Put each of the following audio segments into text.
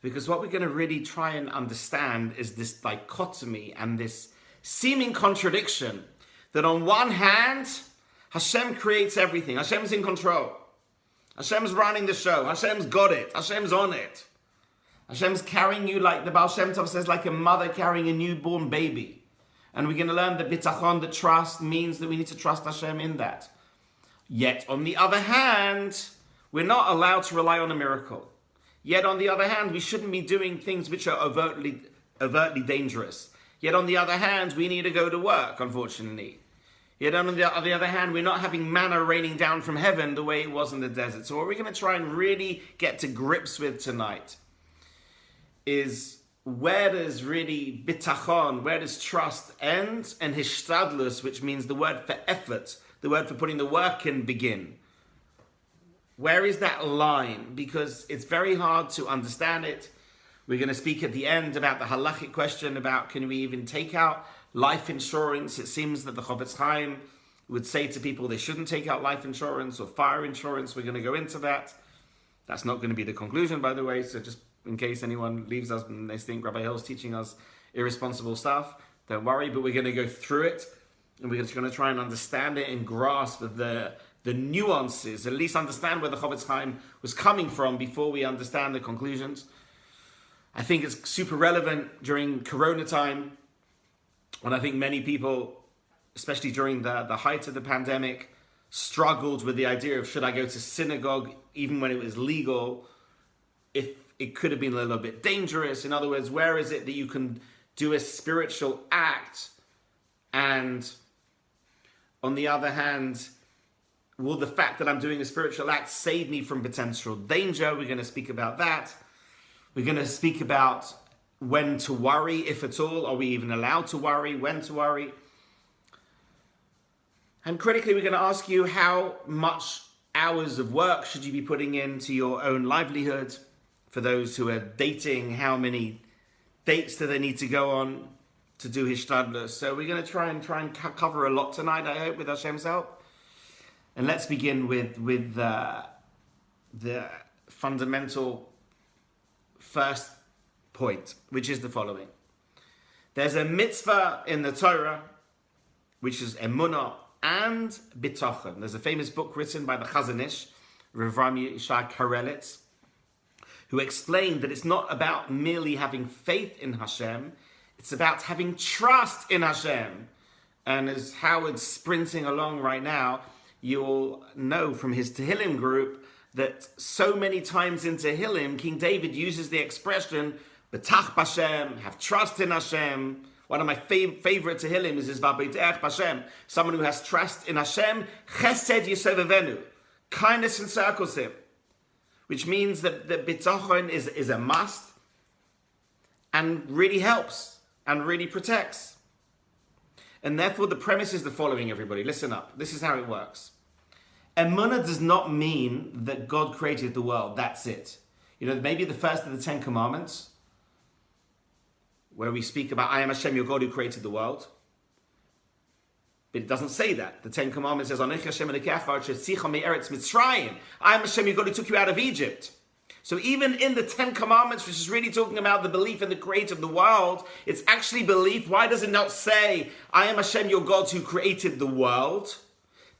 Because what we're going to really try and understand is this dichotomy and this seeming contradiction that on one hand, Hashem creates everything. Hashem's in control. Hashem's running the show. Hashem's got it. Hashem's on it. Hashem's carrying you, like the Baal Shem Tov says, like a mother carrying a newborn baby. And we're going to learn that bitachon, the trust, means that we need to trust Hashem in that. Yet, on the other hand, we're not allowed to rely on a miracle. Yet, on the other hand, we shouldn't be doing things which are overtly dangerous. Yet, on the other hand, we need to go to work, unfortunately. Yet, on the other hand, we're not having manna raining down from heaven the way it was in the desert. So what we're going to try and really get to grips with tonight is where does really bitachon, where does trust end, and hishtadlus, which means the word for effort, the word for putting the work in, begin. Where is that line? Because it's very hard to understand it. We're going to speak at the end about the halachic question about can we even take out life insurance. It seems that the Chofetz Chaim would say to people they shouldn't take out life insurance or fire insurance. We're going to go into that. That's not going to be the conclusion, by the way, so just in case anyone leaves us and they think Rabbi Hill's teaching us irresponsible stuff, don't worry, but we're going to go through it and we're just going to try and understand it and grasp the nuances, at least understand where the Chofetz Chaim was coming from before we understand the conclusions. I think it's super relevant during Corona time, when I think many people, especially during the height of the pandemic, struggled with the idea of should I go to synagogue even when it was legal, if it could have been a little bit dangerous. In other words, where is it that you can do a spiritual act and on the other hand, will the fact that I'm doing a spiritual act save me from potential danger? We're going to speak about that. We're going to speak about when to worry, if at all. Are we even allowed to worry? When to worry? And critically, we're going to ask you how much hours of work should you be putting into your own livelihood? For those who are dating, how many dates do they need to go on to do hishtadlus? So we're going to try and cover a lot tonight, I hope, with Hashem's help. And let's begin with the fundamental first point, which is the following. There's a mitzvah in the Torah, which is emunah and bitachon. There's a famous book written by the Chazon Ish, Rav Rami Yishai Karelitz, who explained that it's not about merely having faith in Hashem, it's about having trust in Hashem. And as Howard's sprinting along right now, you will know from his Tehillim group that so many times in Tehillim, King David uses the expression, B'tach b'Hashem, have trust in Hashem. One of my favorite Tehillim is V'abeiteach b'Hashem, someone who has trust in Hashem, Chesed Yisovevenu, kindness encircles him. Which means that the bitachon is a must and really helps and really protects. And therefore the premise is the following, everybody. Listen up. This is how it works. Emunah does not mean that God created the world. That's it. You know, maybe the first of the 10 Commandments, where we speak about, I am Hashem, your God, who created the world. But it doesn't say that. The 10 Commandments says, I am Hashem, your God, who took you out of Egypt. So even in the 10 Commandments, which is really talking about the belief in the creator of the world, it's actually belief. Why does it not say, I am Hashem, your God, who created the world?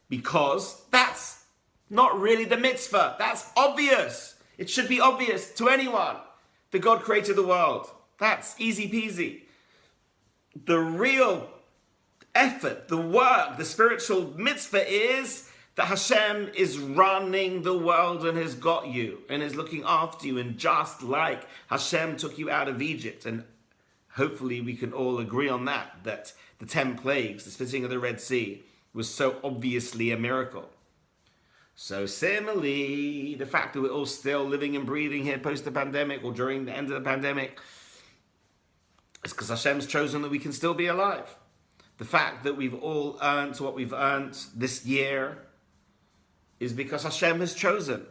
Because that's not really the mitzvah. That's obvious. It should be obvious to anyone that God created the world. That's easy peasy. The real effort, the work, the spiritual mitzvah is that Hashem is running the world and has got you and is looking after you. And just like Hashem took you out of Egypt, and hopefully we can all agree on that the 10 plagues, the splitting of the Red Sea, was so obviously a miracle. So similarly, the fact that we're all still living and breathing here post the pandemic or during the end of the pandemic is because Hashem's chosen that we can still be alive. The fact that we've all earned what we've earned this year is because Hashem has chosen.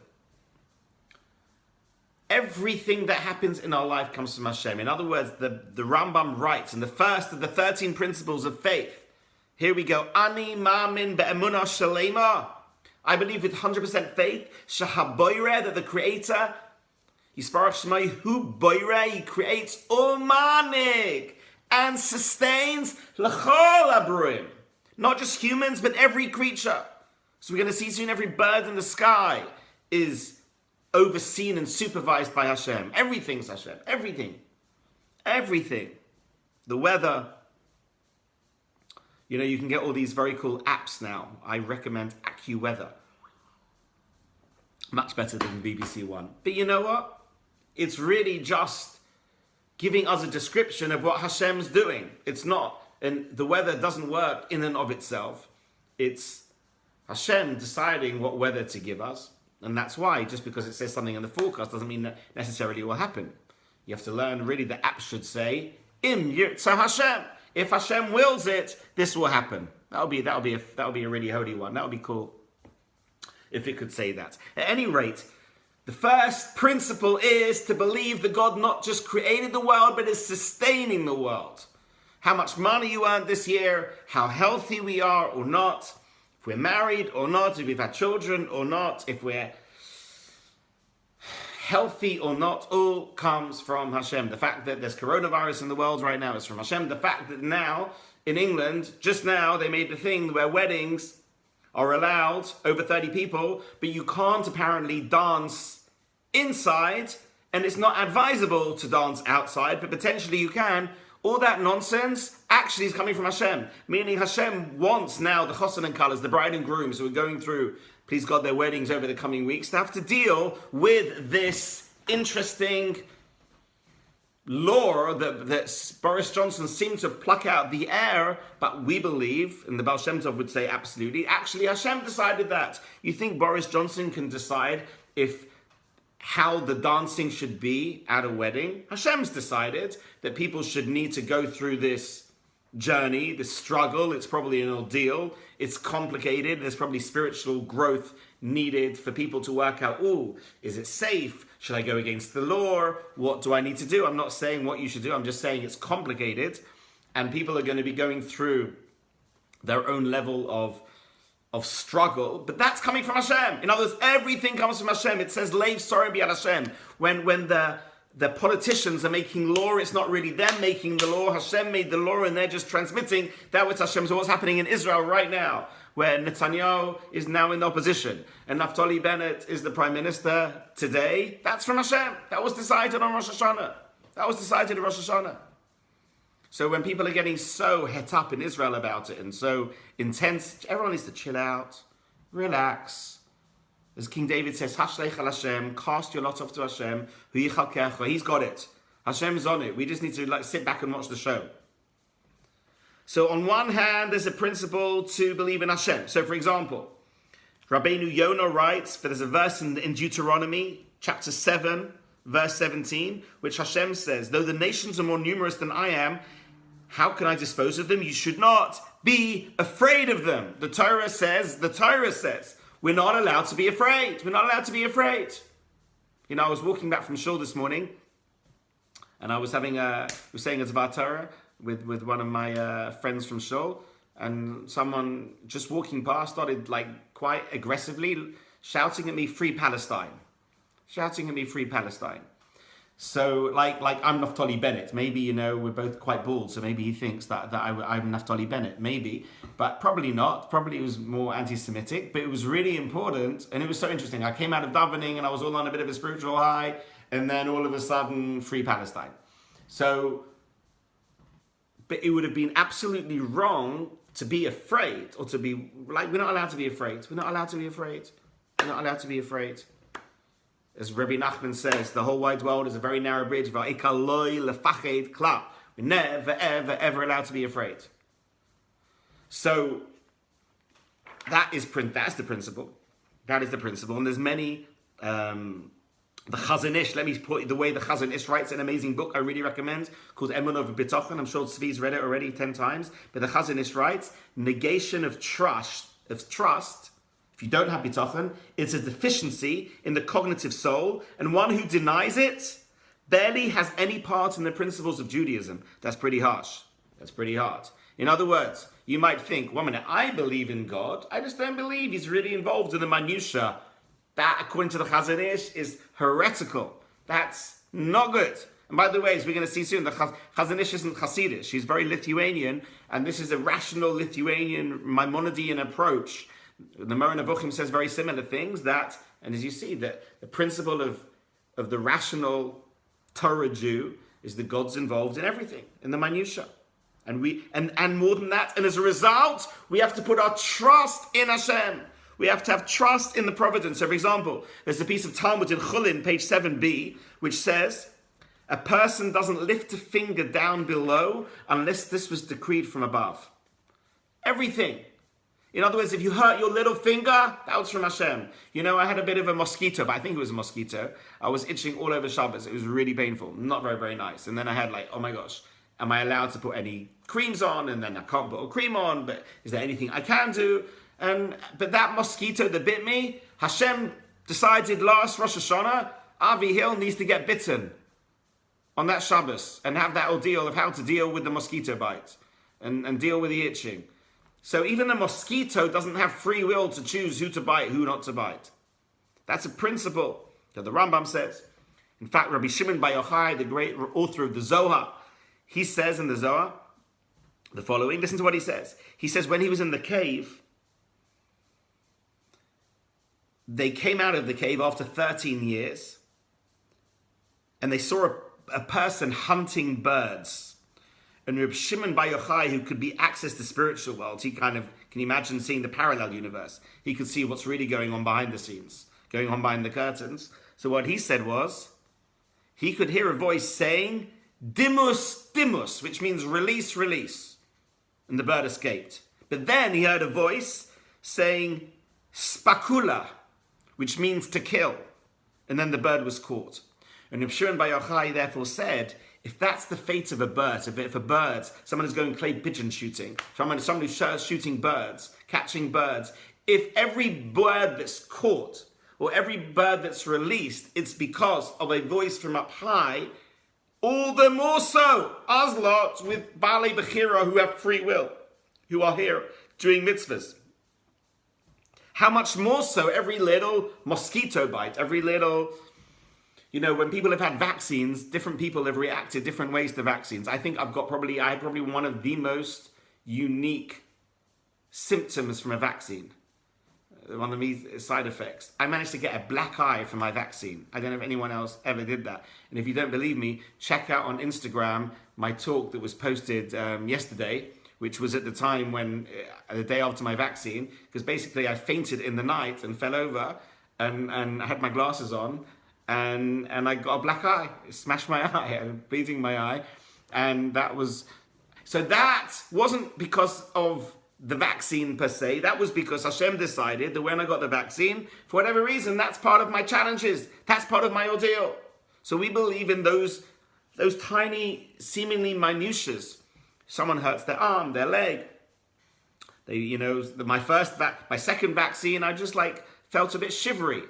Everything that happens in our life comes from Hashem. In other words, the Rambam writes in the first of the 13 principles of faith, here we go, Ani ma'amin be'emunah shalema. I believe with 100% faith, shahaboyre, that the Creator, Yisparach Shmai Hu Boirei, he creates Umanig and sustains L'chol Abruim. Not just humans, but every creature. So we're going to see soon every bird in the sky is overseen and supervised by Hashem. Everything's Hashem. Everything. Everything. The weather. You know, you can get all these very cool apps now. I recommend AccuWeather. Much better than the BBC one. But you know what? It's really just giving us a description of what Hashem's doing. It's not. And the weather doesn't work in and of itself. It's Hashem deciding what weather to give us. And that's why, just because it says something in the forecast doesn't mean that necessarily it will happen. You have to learn, really, the app should say, Im Yirtzeh Hashem. If Hashem wills it, this will happen. That'll be a really holy one. That would be cool if it could say that. At any rate, the first principle is to believe that God not just created the world, but is sustaining the world. How much money you earned this year, how healthy we are or not, if we're married or not, if we've had children or not, if we're healthy or not, all comes from Hashem. The fact that there's coronavirus in the world right now is from Hashem. The fact that now, in England, just now, they made the thing where weddings are allowed, over 30 people, but you can't apparently dance inside, and it's not advisable to dance outside, but potentially you can. All that nonsense actually is coming from Hashem, meaning Hashem wants now the chosen and colors, the bride and grooms who are going through, please God, their weddings over the coming weeks, to have to deal with this interesting law that Boris Johnson seemed to pluck out the air, but we believe, and the Baal Shem Tov would say absolutely, actually Hashem decided that. You think Boris Johnson can decide how the dancing should be at a wedding? Hashem's decided that people should need to go through this journey, this struggle. It's probably an ordeal. It's complicated. There's probably spiritual growth needed for people to work out, is it safe? Should I go against the law? What do I need to do? I'm not saying what you should do. I'm just saying it's complicated. And people are going to be going through their own level of struggle. But that's coming from Hashem. In other words, everything comes from Hashem. It says, Leiv Sorei B'Yad Hashem. When the politicians are making law, it's not really them making the law. Hashem made the law and they're just transmitting that which Hashem. So what's happening in Israel right now, where Netanyahu is now in the opposition and Naftali Bennett is the prime minister today, that's from Hashem. That was decided on Rosh Hashanah. That was decided on Rosh Hashanah. So when people are getting so het up in Israel about it and so intense, everyone needs to chill out, relax. As King David says, Hashlech al Hashem, cast your lot off to Hashem, hu yichalkecha, he's got it. Hashem's on it. We just need to sit back and watch the show. So on one hand, there's a principle to believe in Hashem. So for example, Rabbeinu Yonah writes, there's a verse in Deuteronomy, chapter 7, verse 17, which Hashem says, though the nations are more numerous than I am, how can I dispose of them? You should not be afraid of them. The Torah says, we're not allowed to be afraid. We're not allowed to be afraid. You know, I was walking back from shul this morning, and I was saying a Zvar Torah with one of my friends from shul, and someone just walking past started quite aggressively shouting at me, "Free Palestine." Shouting at me, "Free Palestine." So, I'm Naftali Bennett. Maybe, we're both quite bald, so maybe he thinks that I'm Naftali Bennett. Maybe. But probably not. Probably it was more anti-Semitic. But it was really important, and it was so interesting. I came out of davening, and I was all on a bit of a spiritual high, and then all of a sudden, Free Palestine. So, but it would have been absolutely wrong to be afraid, or to be, we're not allowed to be afraid. We're not allowed to be afraid. We're not allowed to be afraid. As Rabbi Nachman says, the whole wide world is a very narrow bridge. We're never, ever, ever allowed to be afraid. So that's the principle. That is the principle. And there's many, the Chazon Ish, let me put it the way the Chazon Ish writes an amazing book I really recommend, called Emunah V'Bitochen. I'm sure Tzvi's read it already 10 times. But the Chazon Ish writes, negation of trust, if you don't have bitachon, it's a deficiency in the cognitive soul, and one who denies it barely has any part in the principles of Judaism. That's pretty harsh. That's pretty hard. In other words, you might think, 1 minute, I believe in God, I just don't believe he's really involved in the minutiae. That, according to the Chazon Ish, is heretical. That's not good. And by the way, as we're going to see soon, the Chazon Ish isn't Hasidish. She's very Lithuanian, and this is a rational Lithuanian Maimonidean approach. The Moreh Nevuchim says very similar things, that, and as you see, that the principle of the rational Torah Jew is that God's involved in everything, in the minutiae. And more than that, and as a result, we have to put our trust in Hashem. We have to have trust in the providence. So, for example, there's a piece of Talmud in Chulin, page 7b, which says, a person doesn't lift a finger down below unless this was decreed from above. Everything. In other words, if you hurt your little finger, that was from Hashem. You know, I had a bit of a mosquito, but I think it was a mosquito. I was itching all over Shabbos. It was really painful. Not very, very nice. And then I had like, oh my gosh, am I allowed to put any creams on? And then I can't put a cream on, but is there anything I can do? But that mosquito that bit me, Hashem decided last Rosh Hashanah, Avi Hill needs to get bitten on that Shabbos and have that ordeal of how to deal with the mosquito bite and deal with the itching. So even the mosquito doesn't have free will to choose who to bite, who not to bite. That's a principle that the Rambam says. In fact, Rabbi Shimon Bar Yochai, the great author of the Zohar, he says in the Zohar the following. Listen to what he says. He says when he was in the cave, they came out of the cave after 13 years and they saw a person hunting birds. And Rabbi Shimon Bar Yochai, who could be access to spiritual world, he kind of, can you imagine seeing the parallel universe? He could see what's really going on behind the scenes, going on behind the curtains. So what he said was, he could hear a voice saying, Dimus, Dimus, which means release, release. And the bird escaped. But then he heard a voice saying, Spakula, which means to kill. And then the bird was caught. And Rabbi Shimon Bar Yochai therefore said, if that's the fate of a bird, if a bird, someone is going clay pigeon shooting, somebody who's shooting birds, catching birds, if every bird that's caught or every bird that's released, it's because of a voice from up high, all the more so, Azlot with Baalei Bechira who have free will, who are here doing mitzvahs. How much more so every little mosquito bite, every little... You know, when people have had vaccines, different people have reacted different ways to vaccines. I think I had probably one of the most unique symptoms from a vaccine. One of the side effects. I managed to get a black eye from my vaccine. I don't know if anyone else ever did that. And if you don't believe me, check out on Instagram my talk that was posted yesterday, which was at the time when, the day after my vaccine, because basically I fainted in the night and fell over and I had my glasses on. And I got a black eye. It smashed my eye. I was bleeding my eye. And that was... So that wasn't because of the vaccine per se. That was because Hashem decided that when I got the vaccine, for whatever reason, that's part of my challenges. That's part of my ordeal. So we believe in those tiny, seemingly minutiae. Someone hurts their arm, their leg. My second vaccine, I just felt a bit shivery.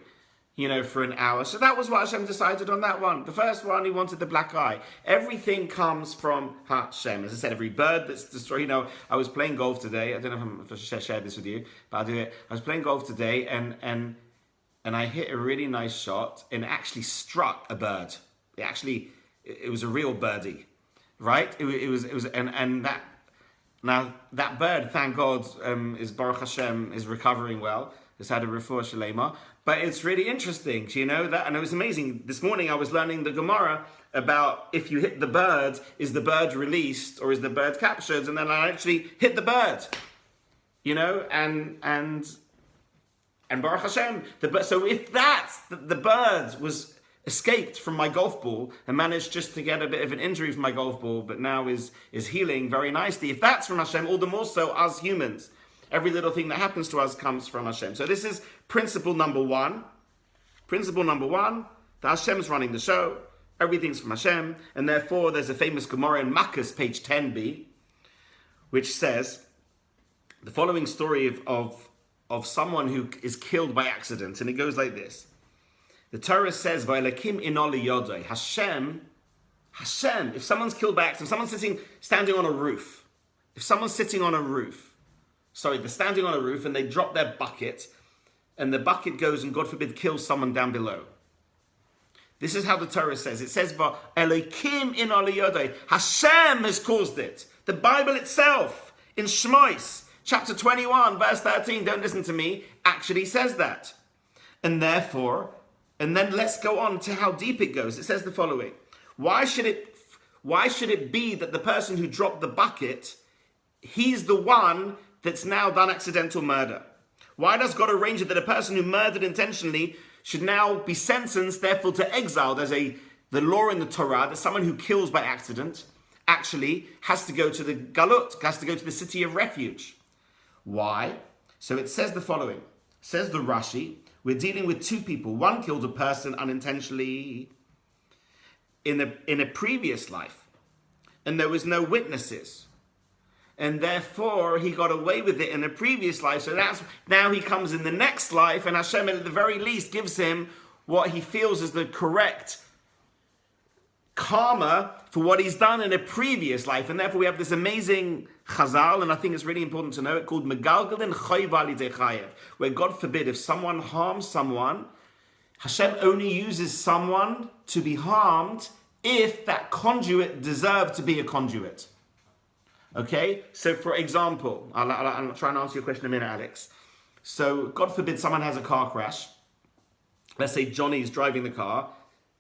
For an hour. So that was what Hashem decided on that one. The first one, he wanted the black eye. Everything comes from Hashem. As I said, every bird that's destroyed. I was playing golf today. I don't know if I should share this with you, but I'll do it. I was playing golf today and I hit a really nice shot and it actually struck a bird. It was a real birdie, right? It was that bird, thank God, is Baruch Hashem, is recovering well. It's had a refuah shalema. But it's really interesting, that, and it was amazing. This morning I was learning the Gemara about if you hit the bird, is the bird released or is the bird captured? And then I actually hit the bird, and Baruch Hashem. So if the bird was escaped from my golf ball and managed just to get a bit of an injury from my golf ball, but now is healing very nicely. If that's from Hashem, all the more so us humans. Every little thing that happens to us comes from Hashem. So this is principle number one. Principle number one, that Hashem's running the show. Everything's from Hashem. And therefore, there's a famous Gemara in Makkas, page 10b, which says the following story of someone who is killed by accident. And it goes like this. The Torah says, V'elakim inoli yodai. Hashem, if someone's killed by accident, someone's standing on a roof. If someone's sitting on a roof, they're standing on a roof and they drop their bucket and the bucket goes and, God forbid, kills someone down below. This is how the Torah says. It says, Elokim in aliyodai. Hashem has caused it. The Bible itself, in Shmois, chapter 21, verse 13, don't listen to me, actually says that. And therefore, and then let's go on to how deep it goes. It says the following. Why should it be that the person who dropped the bucket, he's the one that's now done accidental murder? Why does God arrange it that a person who murdered intentionally should now be sentenced, therefore, to exile? There's the law in the Torah that someone who kills by accident actually has to go to the galut, has to go to the city of refuge. Why? So it says the following. Says the Rashi, we're dealing with two people. One killed a person unintentionally in a previous life, and there was no witnesses. And therefore, he got away with it in a previous life. So that's now he comes in the next life, and Hashem, at the very least, gives him what he feels is the correct karma for what he's done in a previous life. And therefore, we have this amazing chazal, and I think it's really important to know it, called Megalgalin Chayv Alidei Chayev, where God forbid, if someone harms someone, Hashem only uses someone to be harmed if that conduit deserved to be a conduit. Okay, so for example, I'll try and answer your question in a minute, Alex. So, God forbid someone has a car crash. Let's say Johnny's driving the car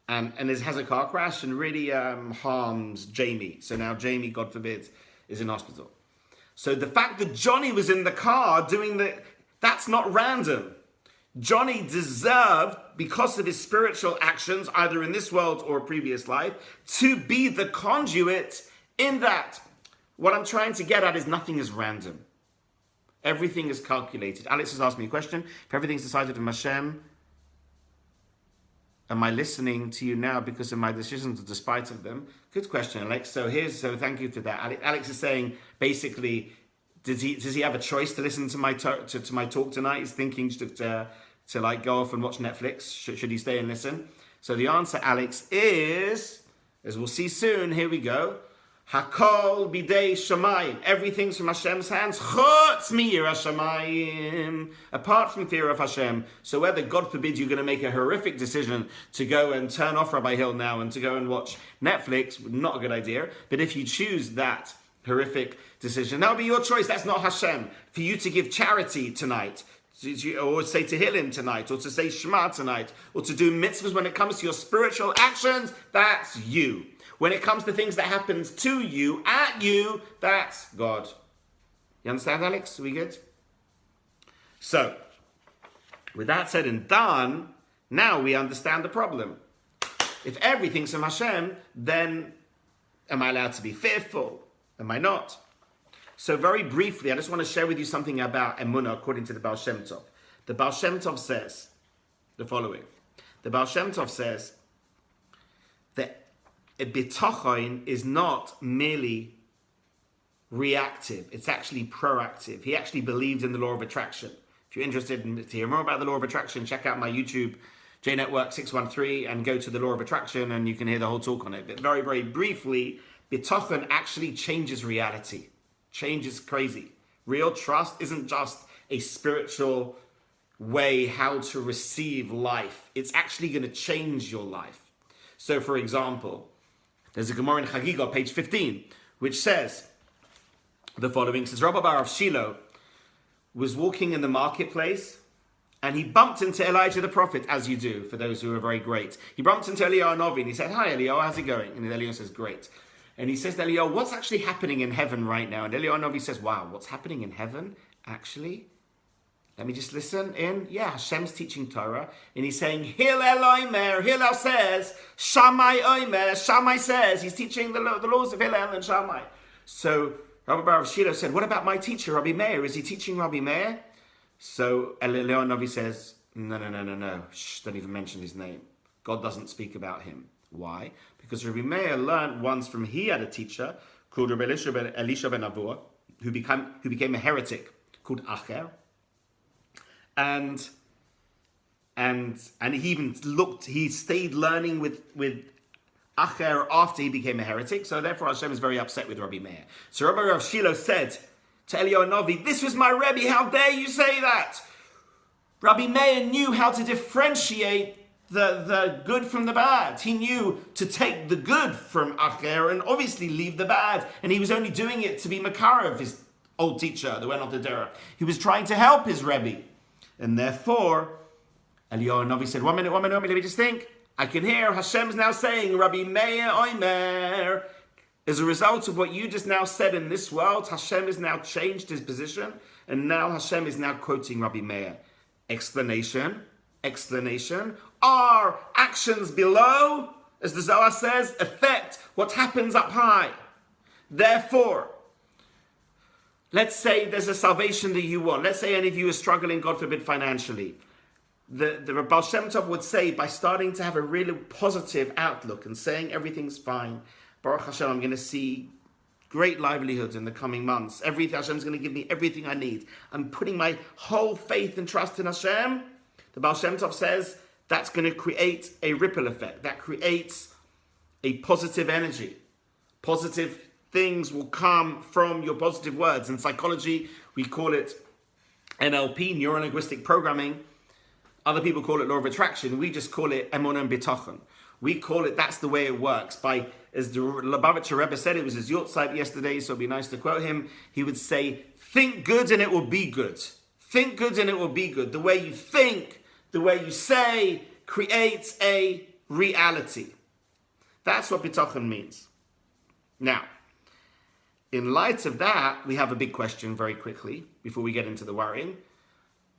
and has a car crash and really harms Jamie. So now Jamie, God forbid, is in hospital. So the fact that Johnny was in the car that's not random. Johnny deserved, because of his spiritual actions, either in this world or a previous life, to be the conduit in that. What I'm trying to get at is nothing is random. Everything is calculated. Alex has asked me a question. If everything's decided from Hashem, am I listening to you now because of my decisions or despite of them? Good question, Alex. So thank you for that. Alex is saying, basically, does he have a choice to listen to my talk tonight? He's thinking to like go off and watch Netflix. Should he stay and listen? So the answer, Alex, is, as we'll see soon, here we go. Hakol bidei shamayim. Everything's from Hashem's hands. Chutz miyira shamayim. Apart from fear of Hashem. So whether, God forbid, you're going to make a horrific decision to go and turn off Rabbi Hill now and to go and watch Netflix, not a good idea. But if you choose that horrific decision, that'll be your choice. That's not Hashem. For you to give charity tonight, or say Tehillim tonight, or to say Shema tonight, or to do mitzvahs when it comes to your spiritual actions, that's you. When it comes to things that happens to you, at you, that's God. You understand, Alex? Are we good? So, with that said and done, now we understand the problem. If everything's from Hashem, then am I allowed to be fearful? Am I not? So very briefly, I just want to share with you something about Emunah according to the Baal Shem Tov. The Baal Shem Tov says the following. The Baal Shem Tov says that a bitachon is not merely reactive, it's actually proactive. He actually believed in the law of attraction. If you're interested to hear more about the law of attraction, check out my YouTube, JNetwork 613, and go to the law of attraction and you can hear the whole talk on it. But very, very briefly, bitachon actually changes reality. Change is crazy. Real trust isn't just a spiritual way how to receive life. It's actually going to change your life. So for example, there's a Gemara in Chagigah, page 15, which says the following. It says, Rabbi of Shiloh was walking in the marketplace and he bumped into Elijah the prophet, as you do, for those who are very great. He bumped into Eliyahu Novi and he said, hi Eliyahu, how's it going? And Eliyahu says, great. And he says to Eliyahu, what's actually happening in heaven right now? And Eliyahu Novi says, wow, what's happening in heaven? Actually, let me just listen in. Yeah, Hashem's teaching Torah. And he's saying, Hillel Omer. Hillel says, Shammai Omer. Shammai says, he's teaching the laws of Hillel and Shammai. So Rabbi Baruch Shiloh said, what about my teacher, Rabbi Meir? Is he teaching Rabbi Meir? So Eliyahu Novi says, no. Shh, don't even mention his name. God doesn't speak about him. Why? Because Rabbi Meir learned once from, he had a teacher called Rabbi Elisha ben Avua, who became a heretic called Acher. And he stayed learning with Acher after he became a heretic. So therefore Hashem is very upset with Rabbi Meir. So Rabbi Rav Shiloh said to Eliyahu Novi, this was my Rebbe, how dare you say that? Rabbi Meir knew how to differentiate the good from the bad. He knew to take the good from Acher and obviously leave the bad. And he was only doing it to be Makarev, his old teacher that went off the derech. He was trying to help his Rebbe. And therefore, Eliyahu Novi said, one minute, let me just think. I can hear Hashem's now saying, Rabbi Meir Omer. As a result of what you just now said in this world, Hashem has now changed his position. And now Hashem is now quoting Rabbi Meir. Explanation. Our actions below, as the Zohar says, affect what happens up high. Therefore, let's say there's a salvation that you want. Let's say any of you are struggling, God forbid, financially. The Baal Shem Tov would say, by starting to have a really positive outlook and saying everything's fine, Baruch Hashem, I'm going to see great livelihoods in the coming months. Hashem's going to give me everything I need. I'm putting my whole faith and trust in Hashem. The Baal Shem Tov says that's going to create a ripple effect. That creates a positive energy. Positive things will come from your positive words. In psychology, we call it NLP, neuro-linguistic programming. Other people call it law of attraction. We just call it emunah and bitachon. We call it, that's the way it works. By, as the Lubavitcher Rebbe said, it was his Yortzeit yesterday, so it'd be nice to quote him. He would say, think good and it will be good. Think good and it will be good. The way you think, the way you say, creates a reality. That's what bitachon means. Now, in light of that, we have a big question very quickly, before we get into the worrying.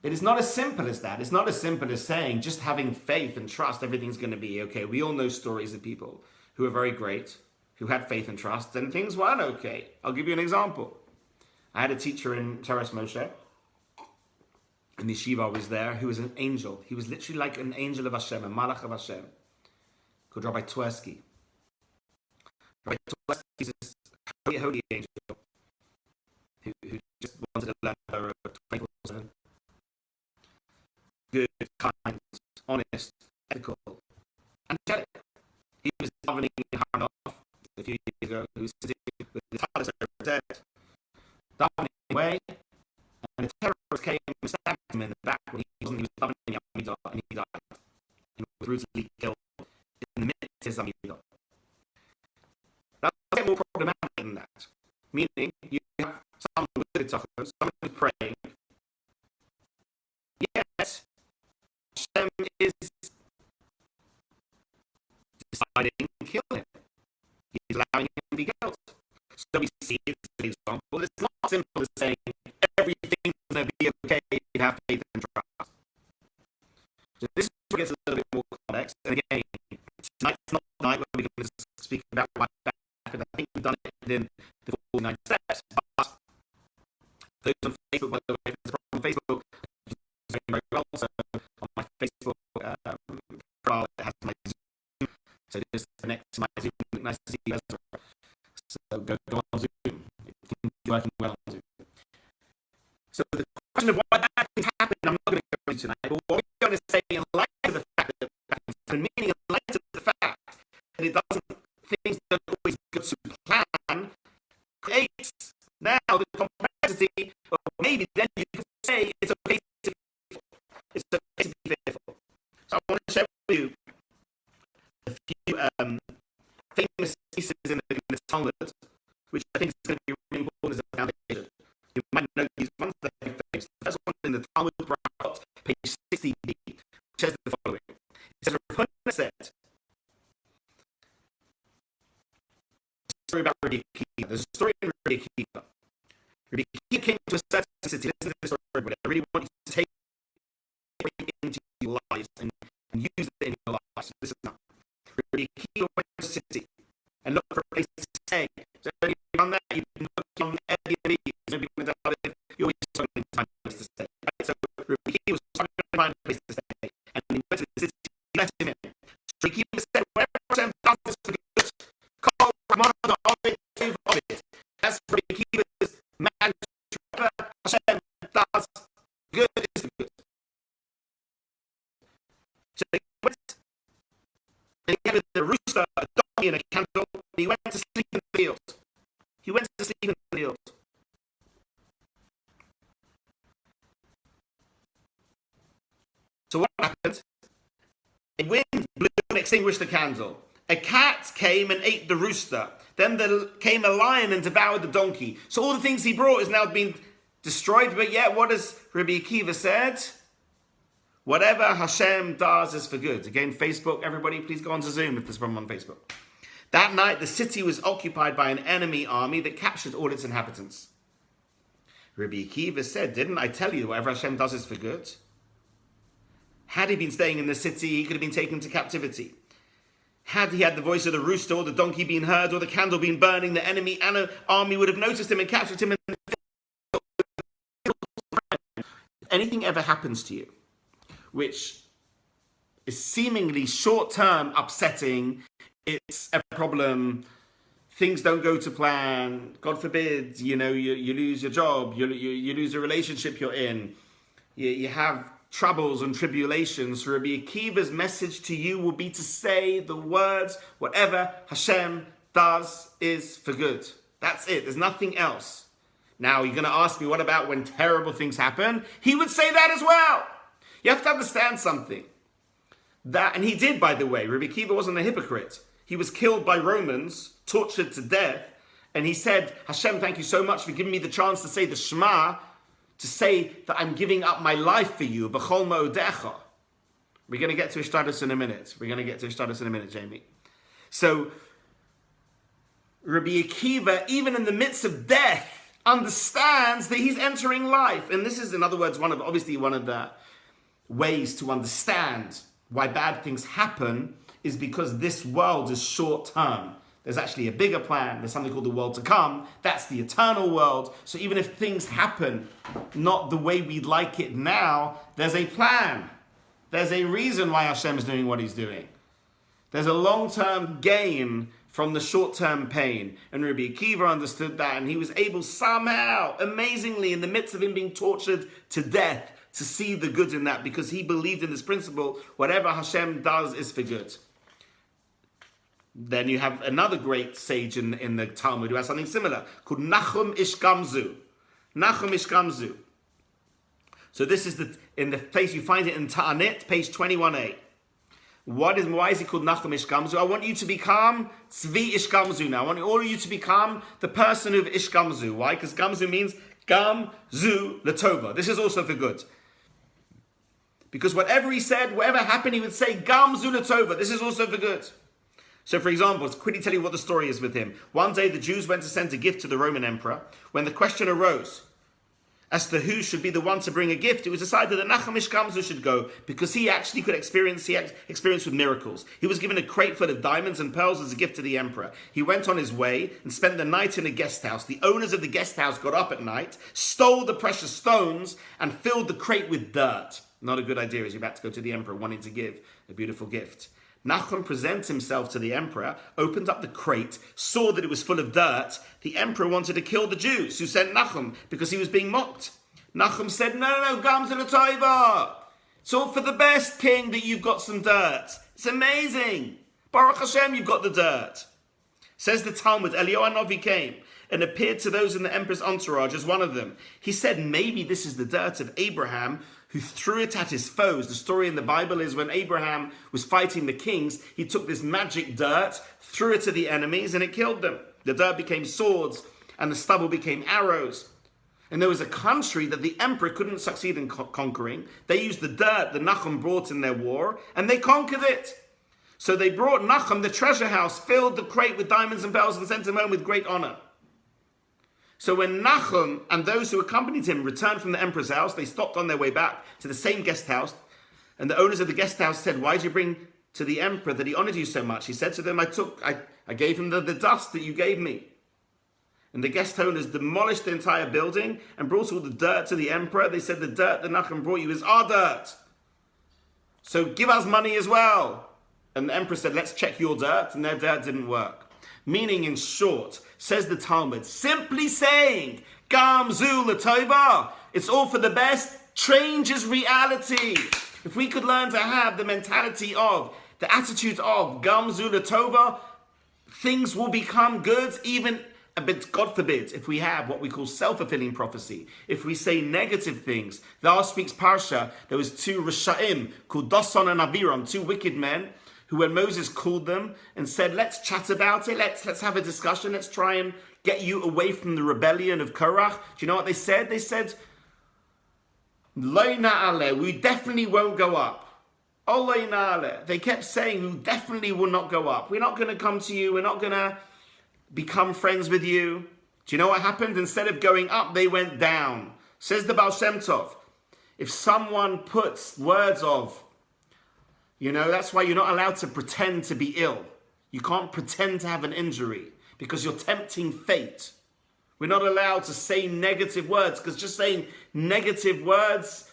It is not as simple as that. It's not as simple as saying just having faith and trust, everything's going to be okay. We all know stories of people who are very great, who had faith and trust, and things weren't okay. I'll give you an example. I had a teacher in Teres Moshe, in the yeshiva I was there, who was an angel. He was literally like an angel of Hashem, a malach of Hashem, called Rabbi Twersky. Rabbi Twersky is this holy angel who just wanted to learn Torah 24/7. Good, kind, honest, ethical, angelic. He was davening in Haranoff a few years ago. He was sitting with the talis over his head, davening away, and the terrorist came and stabbed him in the back when he was davening Yom Midah, and he died. He was brutally killed in the midst of his Amidah. That's a bit more problematic than that. Meaning, you have someone with the tzachos, someone who's praying, yet Hashem is deciding to kill him. He's allowing him to be killed. So we see it's an example. It's not simple as saying everything's going to be okay if you have faith and trust. So this is where it gets a little bit more complex. And again, tonight's not the night where we're going to speak about life back, and I think we've done it within the 49 steps. But those on Facebook, by the way, there's a problem on Facebook, very well. So on my Facebook profile, it has my Zoom. So just connect to my Zoom. Nice to see you guys. So go on Zoom. It can be working well on Zoom. So the question of why that can happen, I'm not going to go into tonight. But what we're going to say in light of the fact that meaning in light of the fact that it doesn't, things don't always go to plan, creates now the complexity of maybe then you can say it's okay to be fearful. So I want to share with you a few famous pieces in the Talmud, which I think is going to be really important as a foundation. You might know these ones that are very famous. The first one in the Talmud Brachot, page 60b, which says the following. It says, Rabbi said, a story about Rabbi Akiva. There's a story in Rabbi Akiva. Rabbi Akiva came to a certain city. Listen to this story, but I really want you to take it into your lives and use it in your lives. So this is not. Rabbi Akiva went to a city and looked for a place to stay. So if you've done that, you've been looking on Airbnb, maybe you're always struggling to find a place to stay. Right? So Rabbi Akiva was struggling to find a place to stay. And when he went to the city, he let him in. So Rabbi Akiva said, wherever Hashem does this for good, call Ramana of it, of it. That's Rabbi Akiva's man. Wherever Hashem does good is good. So he went and he gave the rooster a donkey and a candle, and he went to sleep in the field. He went to sleep in the field. So what happened? A wind blew and extinguished the candle. A cat came and ate the rooster. Then there came a lion and devoured the donkey. So all the things he brought is now being destroyed. But yet, what does Rabbi Akiva said? Whatever Hashem does is for good. Again, Facebook, everybody, please go on to Zoom if there's a problem on Facebook. That night, the city was occupied by an enemy army that captured all its inhabitants. Rabbi Akiva said, didn't I tell you whatever Hashem does is for good? Had he been staying in the city, he could have been taken to captivity. Had he had the voice of the rooster or the donkey been heard or the candle been burning, the enemy army would have noticed him and captured him. If anything ever happens to you, which is seemingly short-term upsetting, it's a problem, things don't go to plan, God forbid, you lose your job, you lose a relationship you're in, you have troubles and tribulations. Rabbi Akiva's message to you will be to say the words, whatever Hashem does is for good. That's it. There's nothing else. Now, you're going to ask me, what about when terrible things happen? He would say that as well. You have to understand something. And he did, by the way. Rabbi Akiva wasn't a hypocrite. He was killed by Romans, tortured to death, and he said, Hashem, thank you so much for giving me the chance to say the Shema, to say that I'm giving up my life for you, b'chol ma'odecha. We're going to get to Ishtadus in a minute. Jamie. So, Rabbi Akiva, even in the midst of death, understands that he's entering life. And this is, in other words, one of the ways to understand why bad things happen is because this world is short-term. There's actually a bigger plan. There's something called the world to come. That's the eternal world. So even if things happen not the way we'd like it now, there's a plan. There's a reason why Hashem is doing what he's doing. There's a long-term gain from the short-term pain. And Rabbi Akiva understood that, and he was able somehow, amazingly, in the midst of him being tortured to death, to see the good in that, because he believed in this principle, whatever Hashem does is for good. Then you have another great sage in the Talmud who has something similar, called Nachum Ish Gamzu. Nachum Ish Gamzu. So this is in the place you find it in Ta'anit, page 21a. Why is he called Nachum Ish Gamzu? I want you to become Tzvi Ish Gamzu now. I want all of you to become the person of Ish Gamzu. Why? Because Gamzu means Gamzu Latova. This is also for good. Because whatever he said, whatever happened, he would say Gamzu Latova. This is also for good. So, for example, to quickly tell you what the story is with him. One day, the Jews went to send a gift to the Roman emperor. When the question arose as to who should be the one to bring a gift, it was decided that Nachum Ish Gamzu should go because he actually could experience with miracles. He was given a crate full of diamonds and pearls as a gift to the emperor. He went on his way and spent the night in a guest house. The owners of the guest house got up at night, stole the precious stones, and filled the crate with dirt. Not a good idea as you're about to go to the emperor wanting to give a beautiful gift. Nachum presents himself to the emperor, opened up the crate, saw that it was full of dirt. The emperor wanted to kill the Jews who sent Nachum because he was being mocked. Nachum said, no, Gamzu L'Tova. It's all for the best, king, that you've got some dirt. It's amazing. Baruch Hashem, you've got the dirt. Says the Talmud, Eliyahu Hanavi came and appeared to those in the emperor's entourage as one of them. He said, maybe this is the dirt of Abraham, who threw it at his foes. The story in the Bible is when Abraham was fighting the kings, he took this magic dirt, threw it to the enemies, and it killed them. The dirt became swords, and the stubble became arrows. And there was a country that the emperor couldn't succeed in conquering. They used the dirt that Nachum brought in their war, and they conquered it. So they brought Nachum the treasure house, filled the crate with diamonds and pearls, and sent him home with great honor. So when Nachum and those who accompanied him returned from the emperor's house, they stopped on their way back to the same guest house. And the owners of the guest house said, why did you bring to the emperor that he honored you so much? He said to them, I gave him the dust that you gave me. And the guest owners demolished the entire building and brought all the dirt to the emperor. They said, the dirt that Nachum brought you is our dirt. So give us money as well. And the emperor said, let's check your dirt. And their dirt didn't work. Meaning, in short, says the Talmud, simply saying, Gamzu L'Tova, it's all for the best, changes reality. If we could learn to have the mentality of, the attitude of Gamzu L'Tova, things will become good even But God forbid, if we have what we call self-fulfilling prophecy, if we say negative things, the last week's parsha, there was two Risha'im called Dasan and Abiram, two wicked men, who when Moses called them and said, let's chat about it, let's have a discussion, let's try and get you away from the rebellion of Korach. Do you know what they said? They said, Lo na'aleh, we definitely won't go up. Oh, lo na'aleh. They kept saying, we definitely will not go up. We're not going to come to you. We're not going to become friends with you. Do you know what happened? Instead of going up, they went down. Says the Baal Shem Tov, if someone puts words of, that's why you're not allowed to pretend to be ill. You can't pretend to have an injury because you're tempting fate. We're not allowed to say negative words because just saying negative words,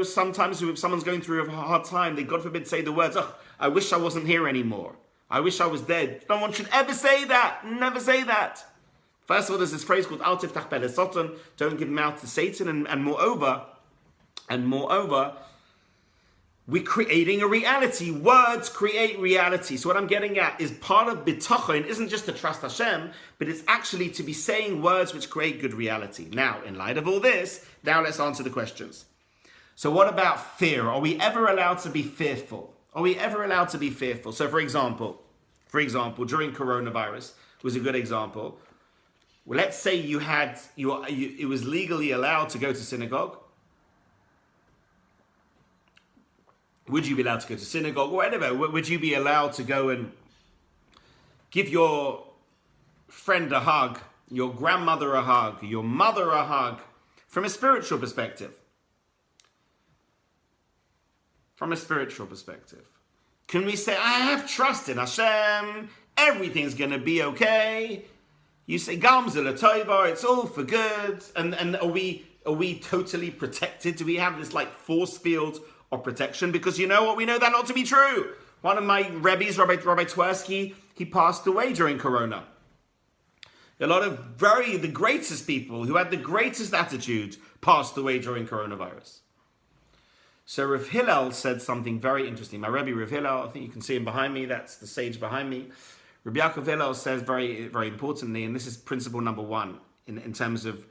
sometimes if someone's going through a hard time, they, God forbid, say the words, oh, I wish I wasn't here anymore. I wish I was dead. No one should ever say that. Never say that. First of all, there's this phrase called Al Tiftach Pele Satan, don't give mouth to Satan, and moreover, we're creating a reality. Words create reality. So what I'm getting at is part of bitachon isn't just to trust Hashem, but it's actually to be saying words which create good reality. Now, in light of all this, now let's answer the questions. So what about fear? Are we ever allowed to be fearful? Are we ever allowed to be fearful? So for example, during coronavirus was a good example. Well, let's say it was legally allowed to go to synagogue. Would you be allowed to go to synagogue or whatever? Would you be allowed to go and give your friend a hug, your grandmother a hug, your mother a hug, from a spiritual perspective? From a spiritual perspective. Can we say, I have trust in Hashem, everything's going to be okay? You say, Gamzel Tova, it's all for good. And are we totally protected? Do we have this force field of protection? Because you know what? We know that not to be true. One of my Rabbis, Rabbi Twersky, he passed away during Corona. A lot of the greatest people who had the greatest attitude passed away during coronavirus. So Rav Hillel said something very interesting. My Rabbi Rav Hillel, I think you can see him behind me, that's the sage behind me. Rabbi Yaakov Hillel says very, very importantly, and this is principle number one in terms of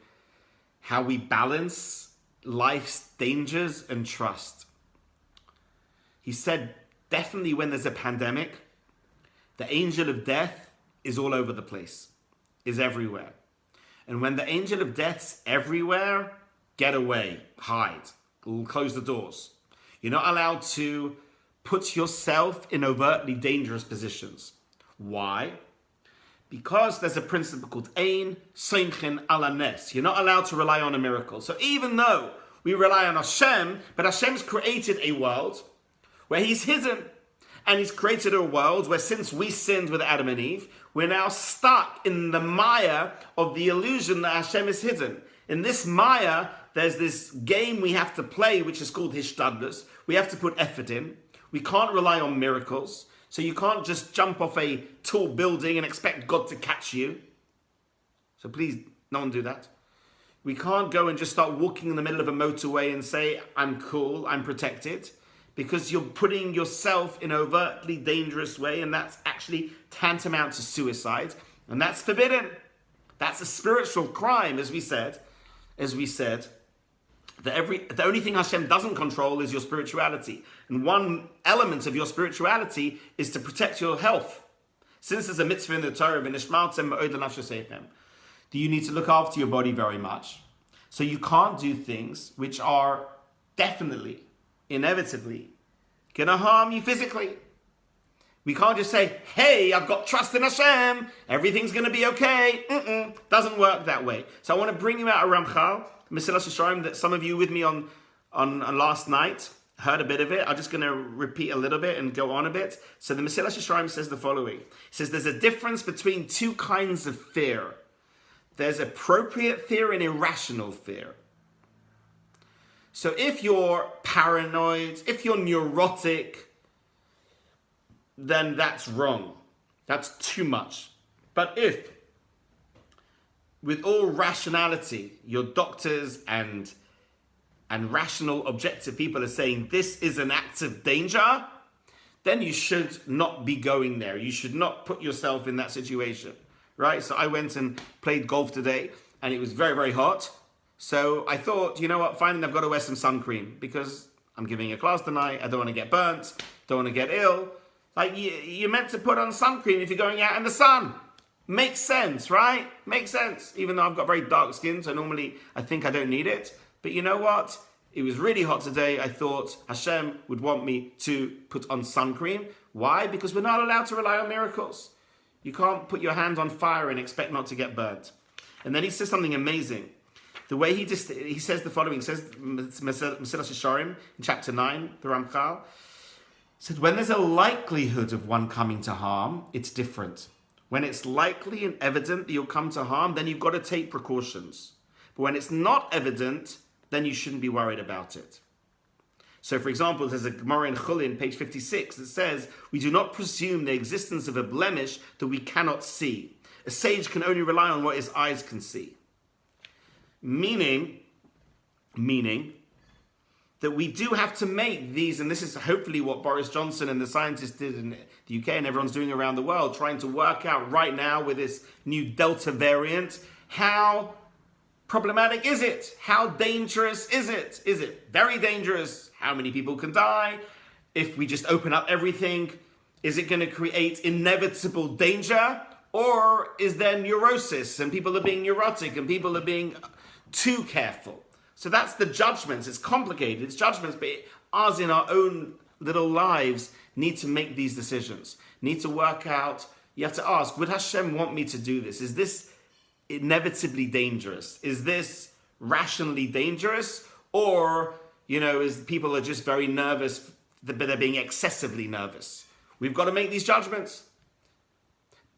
how we balance life's dangers and trust. He said, definitely when there's a pandemic, the angel of death is all over the place, is everywhere. And when the angel of death's everywhere, get away, hide. We'll close the doors. You're not allowed to put yourself in overtly dangerous positions. Why? Because there's a principle called Ein Seimchen Ala Nes. You're not allowed to rely on a miracle. So even though we rely on Hashem, but Hashem's created a world where He's hidden. And He's created a world where since we sinned with Adam and Eve, we're now stuck in the maya of the illusion that Hashem is hidden. In this maya, there's this game we have to play, which is called Hishtadlus. We have to put effort in. We can't rely on miracles. So you can't just jump off a tall building and expect God to catch you. So please, no one do that. We can't go and just start walking in the middle of a motorway and say, I'm cool, I'm protected. Because you're putting yourself in an overtly dangerous way, and that's actually tantamount to suicide. And that's forbidden. That's a spiritual crime, as we said. The only thing Hashem doesn't control is your spirituality. And one element of your spirituality is to protect your health. Since there's a mitzvah in the Torah, you need to look after your body very much. So you can't do things which are definitely, inevitably, going to harm you physically. We can't just say, hey, I've got trust in Hashem, everything's going to be okay. Doesn't work that way. So I want to bring you out a Ramchal, Mesilas Yesharim, that some of you with me on last night heard a bit of it. I'm just going to repeat a little bit and go on a bit. So the Mesilas Yesharim says the following. It says there's a difference between two kinds of fear. There's appropriate fear and irrational fear. So if you're paranoid, if you're neurotic, then that's wrong. That's too much. But if, with all rationality, your doctors and rational, objective people are saying this is an act of danger, then you should not be going there. You should not put yourself in that situation, right? So I went and played golf today, and it was very, very hot. So I thought, you know what, fine, I've got to wear some sun cream because I'm giving a class tonight. I don't want to get burnt, don't want to get ill. Like, you're meant to put on sun cream if you're going out in the sun. Makes sense, right? Makes sense. Even though I've got very dark skin, so normally I think I don't need it. But you know what? It was really hot today. I thought Hashem would want me to put on sun cream. Why? Because we're not allowed to rely on miracles. You can't put your hand on fire and expect not to get burnt. And then he says something amazing. The way he says the following, he says, Mesilas Yesharim, in chapter 9, the Ramchal, said, when there's a likelihood of one coming to harm, it's different. When it's likely and evident that you'll come to harm, then you've got to take precautions. But when it's not evident, then you shouldn't be worried about it. So, for example, there's a Gemara in Chulin, page 56, that says, we do not presume the existence of a blemish that we cannot see. A sage can only rely on what his eyes can see. Meaning that we do have to make these, and this is hopefully what Boris Johnson and the scientists did in the UK and everyone's doing around the world, trying to work out right now with this new Delta variant, how problematic is it? How dangerous is it? Is it very dangerous? How many people can die? If we just open up everything, is it going to create inevitable danger? Or is there neurosis and people are being neurotic and people are being too careful? So that's the judgments. It's complicated. It's judgments, but us in our own little lives need to make these decisions. Need to work out. You have to ask, would Hashem want me to do this? Is this inevitably dangerous? Is this rationally dangerous? Or, is people are just very nervous, but they're being excessively nervous? We've got to make these judgments.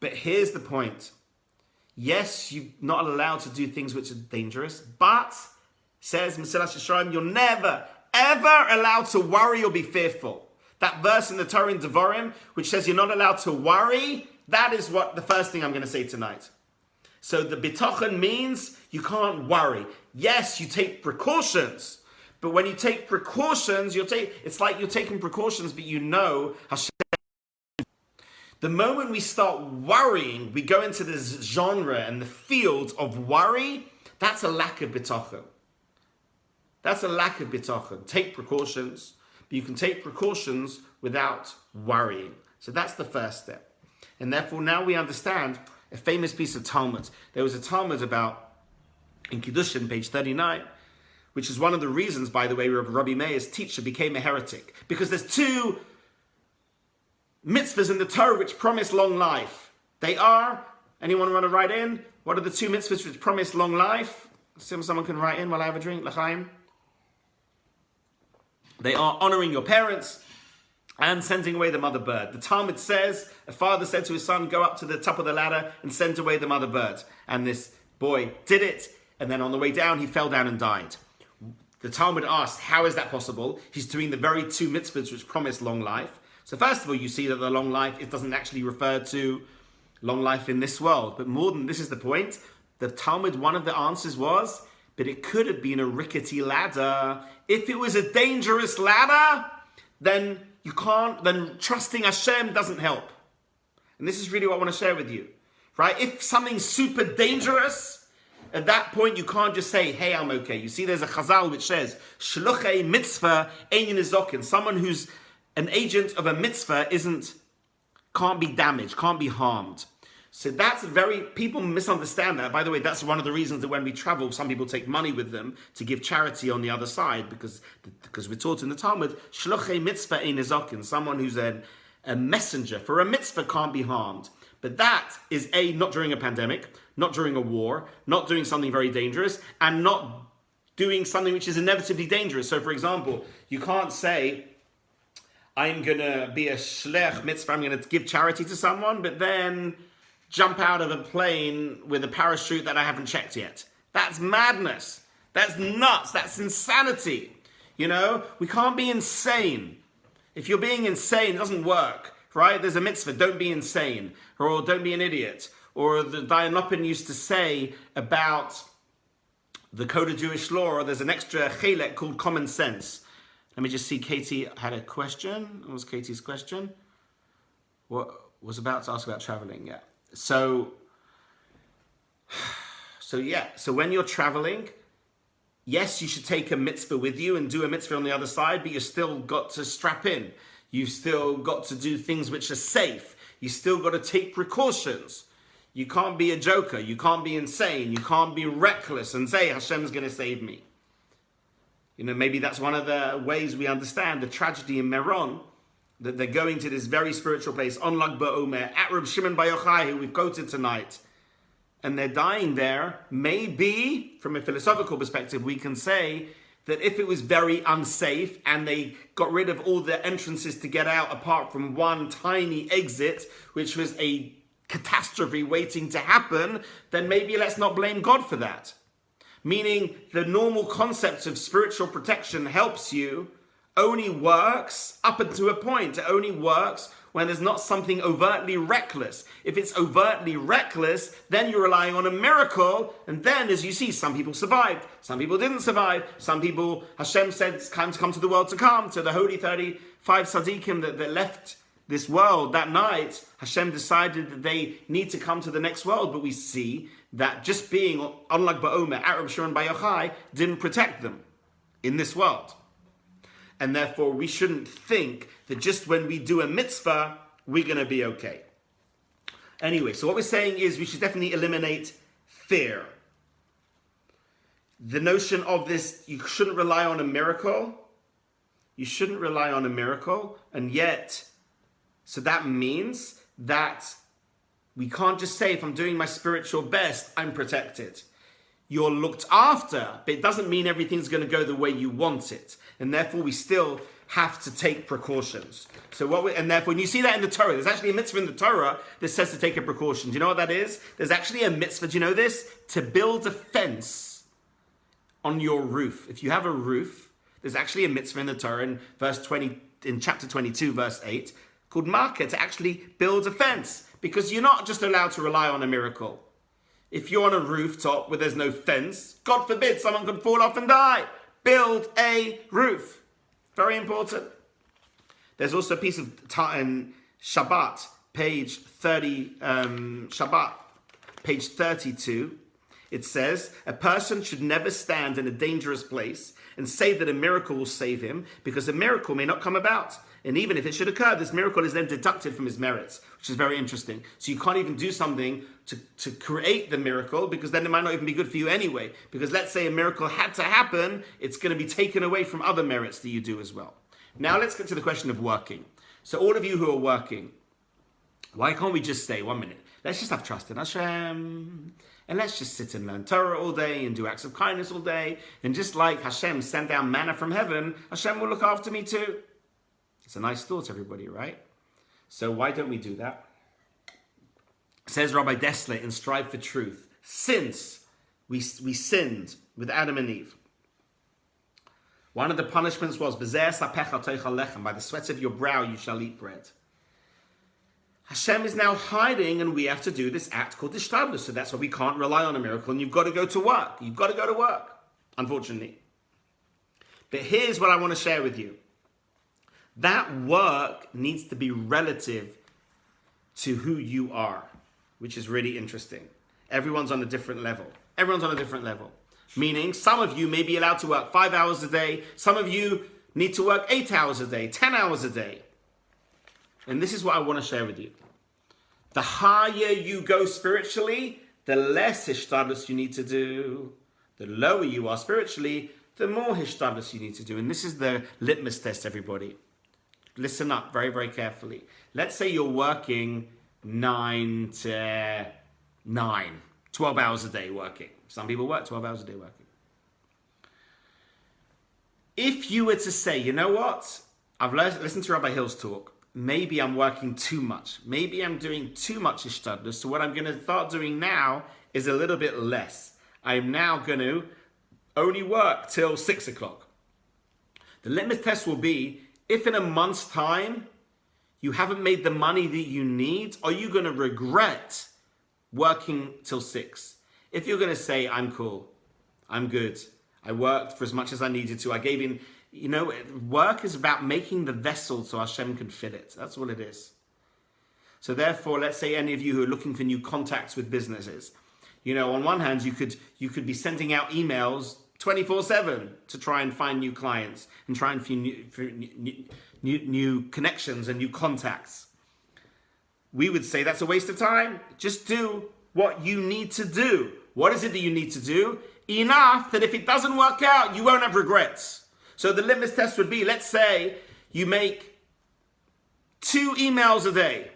But here's the point. Yes, you're not allowed to do things which are dangerous, but, says Mesilas Yesharim, you're never, ever allowed to worry or be fearful. That verse in the Torah in Devarim, which says you're not allowed to worry, that is what the first thing I'm going to say tonight. So the bitachon means you can't worry. Yes, you take precautions, but when you take precautions, it's like you're taking precautions, but Hashem. The moment we start worrying, we go into this genre and the field of worry, that's a lack of bitachon. That's a lack of bitachon. Take precautions, but you can take precautions without worrying. So that's the first step. And therefore now we understand a famous piece of Talmud. There was a Talmud about, in Kiddushin, page 39, which is one of the reasons, by the way, Rabbi Meir's teacher became a heretic. Because there's two mitzvahs in the Torah which promise long life. They are, anyone want to write in? What are the two mitzvahs which promise long life? Someone can write in while I have a drink, l'chaim. They are honoring your parents and sending away the mother bird. The Talmud says, a father said to his son, go up to the top of the ladder and send away the mother bird. And this boy did it, and then on the way down, he fell down and died. The Talmud asked, how is that possible? He's doing the very two mitzvahs which promise long life. So first of all, you see that the long life, it doesn't actually refer to long life in this world. But more than this is the point, the Talmud, one of the answers was, but it could have been a rickety ladder. If it was a dangerous ladder, then trusting Hashem doesn't help. And this is really what I want to share with you. Right? If something's super dangerous, at that point you can't just say, hey, I'm okay. You see, there's a chazal which says, Shluchei mitzvah ein nizokin. Someone who's an agent of a mitzvah can't be damaged, can't be harmed. So people misunderstand that. By the way, that's one of the reasons that when we travel, some people take money with them to give charity on the other side, because we're taught in the Talmud, shlochei mitzvah ein nizokin, someone who's a messenger for a mitzvah can't be harmed. But that is not during a pandemic, not during a war, not doing something very dangerous, and not doing something which is inevitably dangerous. So for example, you can't say, I'm going to be a shlech mitzvah, I'm going to give charity to someone, but then jump out of a plane with a parachute that I haven't checked yet. That's madness. That's nuts. That's insanity. We can't be insane. If you're being insane, it doesn't work, right? There's a mitzvah, don't be insane, or don't be an idiot. Or the Dayan Lopin used to say about the Code of Jewish Law, or there's an extra chelek called common sense. Let me just see, Katie had a question. What was Katie's question? What was about to ask about traveling, yeah. So So when you're traveling, yes, you should take a mitzvah with you and do a mitzvah on the other side, but you still got to strap in. You've still got to do things which are safe. You still got to take precautions. You can't be a joker. You can't be insane. You can't be reckless and say, Hashem's going to save me. Maybe that's one of the ways we understand the tragedy in Meron, that they're going to this very spiritual place, on Lag BaOmer, at Reb Shimon Bar Yochai, who we've quoted tonight, and they're dying there. Maybe, from a philosophical perspective, we can say that if it was very unsafe and they got rid of all the entrances to get out apart from one tiny exit, which was a catastrophe waiting to happen, then maybe let's not blame God for that. Meaning the normal concept of spiritual protection helps you only works up until a point. It only works when there's not something overtly reckless. If it's overtly reckless, then you're relying on a miracle. And then, as you see, some people survived. Some people didn't survive. Some people, Hashem said, it's time to come to the world to come. To the holy 35 tzaddikim that left this world that night, Hashem decided that they need to come to the next world. But we see that just being on Lag BaOmer, at Reb Shimon Bar Yochai, didn't protect them in this world. And therefore, we shouldn't think that just when we do a mitzvah, we're going to be okay. Anyway, so what we're saying is we should definitely eliminate fear. The notion of this, you shouldn't rely on a miracle. You shouldn't rely on a miracle. And yet, so that means that we can't just say, if I'm doing my spiritual best, I'm protected. You're looked after, but it doesn't mean everything's going to go the way you want it. And therefore, we still have to take precautions. And therefore, when you see that in the Torah, there's actually a mitzvah in the Torah that says to take a precaution. Do you know what that is? There's actually a mitzvah, do you know this? To build a fence on your roof. If you have a roof, there's actually a mitzvah in the Torah in chapter 22, verse 8, called Marker, to actually build a fence. Because you're not just allowed to rely on a miracle. If you're on a rooftop where there's no fence, God forbid someone could fall off and die. Build a roof. Very important. There's also a piece of Shabbat, page 30, Shabbat, page 32. It says, a person should never stand in a dangerous place and say that a miracle will save him, because a miracle may not come about. And even if it should occur, this miracle is then deducted from his merits, which is very interesting. So you can't even do something to create the miracle, because then it might not even be good for you anyway. Because let's say a miracle had to happen, it's going to be taken away from other merits that you do as well. Now let's get to the question of working. So all of you who are working, why can't we just say, 1 minute, let's just have trust in Hashem, and let's just sit and learn Torah all day and do acts of kindness all day, and just like Hashem sent down manna from heaven, Hashem will look after me too. It's a nice thought, everybody, right? So why don't we do that? Says Rabbi Dessler in Strive for Truth, since we sinned with Adam and Eve, one of the punishments was, by the sweat of your brow you shall eat bread. Hashem is now hiding, and we have to do this act called Ishtadlus. So that's why we can't rely on a miracle, and you've got to go to work. You've got to go to work, unfortunately. But here's what I want to share with you. That work needs to be relative to who you are, which is really interesting. Everyone's on a different level. Everyone's on a different level. Meaning, some of you may be allowed to work 5 hours a day. Some of you need to work 8 hours a day, 10 hours a day. And this is what I want to share with you. The higher you go spiritually, the less hishtadlus you need to do. The lower you are spiritually, the more hishtadlus you need to do. And this is the litmus test, everybody. Listen up very, very carefully. Let's say you're working 9 to 9, 12 hours a day working. Some people work 12 hours a day working. If you were to say, you know what? I've listened to Rabbi Hill's talk. Maybe I'm working too much. Maybe I'm doing too much ishtadlus. So what I'm going to start doing now is a little bit less. I'm now going to only work till 6 o'clock. The litmus test will be, if in a month's time you haven't made the money that you need, are you going to regret working till 6? If you're going to say, I'm cool, I'm good, I worked for as much as I needed to, I gave in, work is about making the vessel so Hashem can fill it. That's all it is. So therefore, let's say any of you who are looking for new contacts with businesses, On one hand, you could be sending out emails 24/7 to try and find new clients and try and find new connections and new contacts. We would say that's a waste of time. Just do what you need to do. What is it that you need to do? Enough that if it doesn't work out, you won't have regrets. So the litmus test would be, let's say you make 2 emails a day.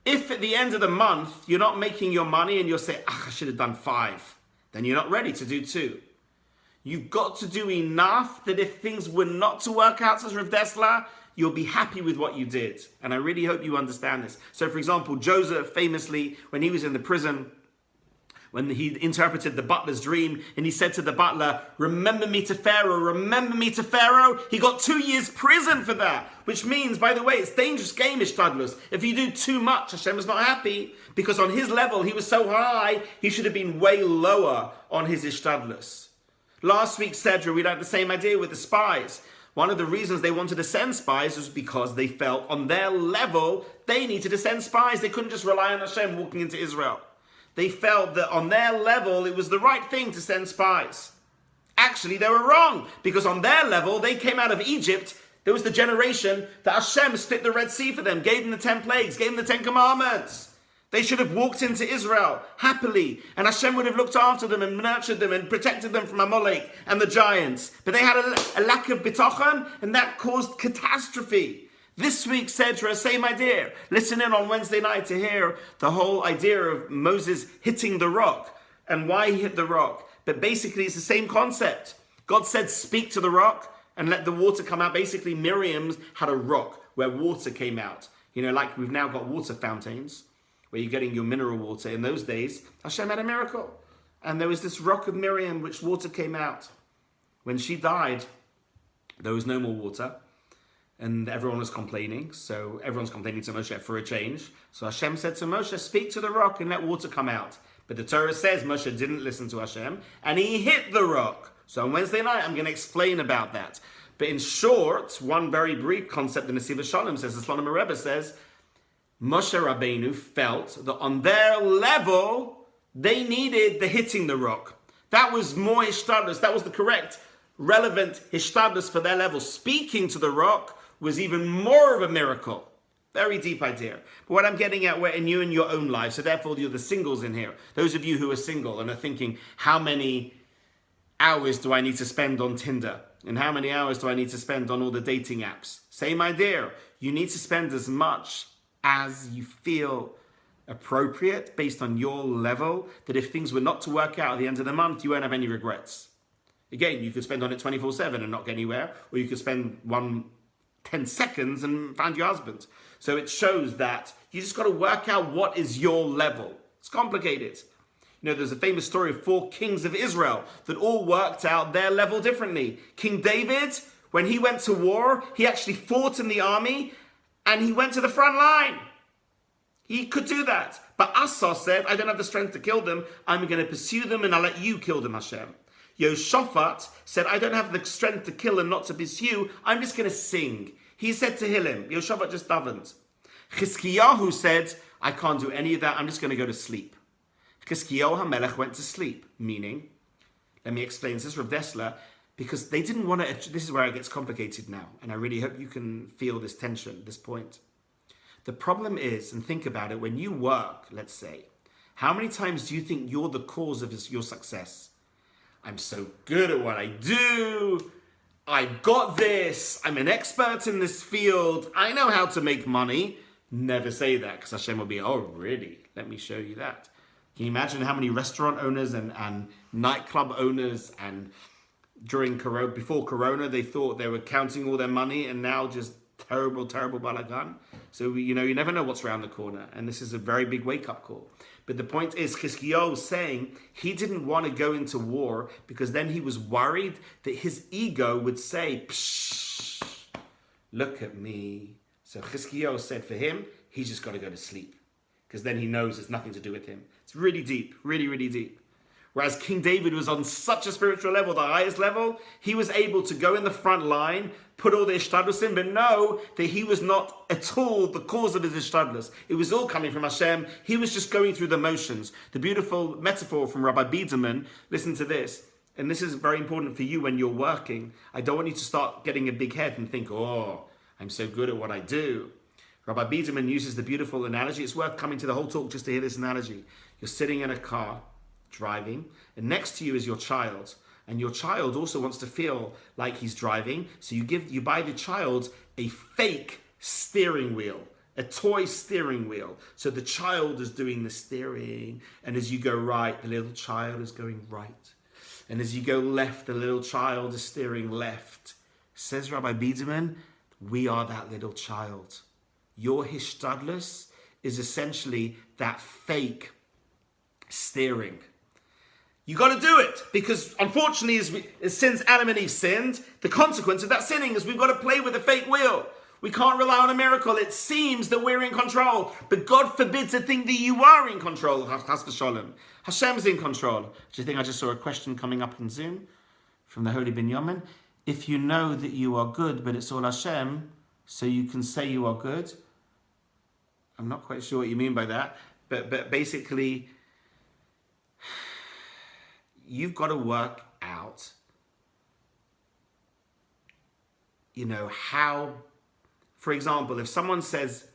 If at the end of the month, you're not making your money and you'll say, I should have done 5, then you're not ready to do 2. You've got to do enough that if things were not to work out, says Rav Dessler, you'll be happy with what you did. And I really hope you understand this. So for example, Joseph famously, when he was in the prison, when he interpreted the butler's dream, and he said to the butler, remember me to Pharaoh, remember me to Pharaoh. He got 2 years prison for that, which means, by the way, it's dangerous game, Ishtadlus. If you do too much, Hashem is not happy, because on his level, he was so high, he should have been way lower on his Ishtadlus. Last week, Cedra, we had the same idea with the spies. One of the reasons they wanted to send spies was because they felt on their level, they needed to send spies. They couldn't just rely on Hashem walking into Israel. They felt that on their level, it was the right thing to send spies. Actually, they were wrong, because on their level, they came out of Egypt. There was the generation that Hashem split the Red Sea for them, gave them the 10 plagues, gave them the 10 commandments. They should have walked into Israel happily, and Hashem would have looked after them and nurtured them and protected them from Amalek and the giants. But they had a lack of bitachon, and that caused catastrophe. This week, Cedra, same idea. Listen in on Wednesday night to hear the whole idea of Moses hitting the rock and why he hit the rock. But basically, it's the same concept. God said, speak to the rock and let the water come out. Basically, Miriam's had a rock where water came out. Like we've now got water fountains where you're getting your mineral water. In those days, Hashem had a miracle. And there was this rock of Miriam which water came out. When she died, there was no more water. And everyone was complaining. So everyone's complaining to Moshe for a change. So Hashem said to Moshe, speak to the rock and let water come out. But the Torah says Moshe didn't listen to Hashem and he hit the rock. So on Wednesday night, I'm going to explain about that. But in short, one very brief concept in the Siva Shalom says, the Slonim Rebbe says, Moshe Rabbeinu felt that on their level, they needed the hitting the rock. That was more hishtadlus. That was the correct, relevant hishtadlus for their level. Speaking to the rock was even more of a miracle. Very deep idea. But what I'm getting at, we're in you and your own life, so therefore you're the singles in here. Those of you who are single and are thinking, how many hours do I need to spend on Tinder? And how many hours do I need to spend on all the dating apps? Same idea. You need to spend as much as you feel appropriate based on your level, that if things were not to work out at the end of the month, you won't have any regrets. Again, you could spend on it 24/7 and not get anywhere, or you could spend 10 seconds and find your husband. So it shows that you just got to work out what is your level. It's complicated. There's a famous story of 4 kings of Israel that all worked out their level differently. King David, when he went to war, he actually fought in the army and he went to the front line. He could do that. But Asa said, I don't have the strength to kill them. I'm going to pursue them and I'll let you kill them, Hashem. Yoshaphat said, I don't have the strength to kill and not to pursue. I'm just going to sing. He said to Tehillim. Yoshaphat just davened. Chizkiyahu said, I can't do any of that. I'm just going to go to sleep. Chizkiyahu HaMelech went to sleep. Meaning, let me explain. This is Rav Dessler, because they didn't want to, this is where it gets complicated now. And I really hope you can feel this tension, this point. The problem is, and think about it, when you work, let's say, how many times do you think you're the cause of your success? I'm so good at what I do. I've got this. I'm an expert in this field. I know how to make money. Never say that, because Hashem will be, oh, really? Let me show you that. Can you imagine how many restaurant owners and nightclub owners, and before Corona, they thought they were counting all their money, and now just terrible balagan. So, you never know what's around the corner. And this is a very big wake-up call. But the point is, Chizkiyahu was saying he didn't want to go into war because then he was worried that his ego would say, psh, look at me. So Chizkiyahu said for him, he's just got to go to sleep, because then he knows it's nothing to do with him. It's really deep, really, really deep. Whereas King David was on such a spiritual level, the highest level, he was able to go in the front line, put all the ishtadlus in, but know that he was not at all the cause of his ishtadlus. It was all coming from Hashem. He was just going through the motions. The beautiful metaphor from Rabbi Biederman, listen to this, and this is very important for you when you're working. I don't want you to start getting a big head and think, oh, I'm so good at what I do. Rabbi Biederman uses the beautiful analogy. It's worth coming to the whole talk just to hear this analogy. You're sitting in a car, driving, and next to you is your child, and your child also wants to feel like he's driving, so you buy the child a fake steering wheel, a toy steering wheel, so the child is doing the steering, and as you go right, the little child is going right, and as you go left, the little child is steering left. Says Rabbi Biederman, we are that little child. Your hishtadlus is essentially that fake steering. You got to do it, because unfortunately, since Adam and Eve sinned, the consequence of that sinning is we've got to play with a fake wheel. We can't rely on a miracle. It seems that we're in control, but God forbid to think that you are in control. Chas v'sholom. Hashem's in control. Do you think I just saw a question coming up in Zoom from the Holy Binyamin? If you know that you are good, but it's all Hashem, so you can say you are good. I'm not quite sure what you mean by that, but basically, you've got to work out, how, for example, if someone says,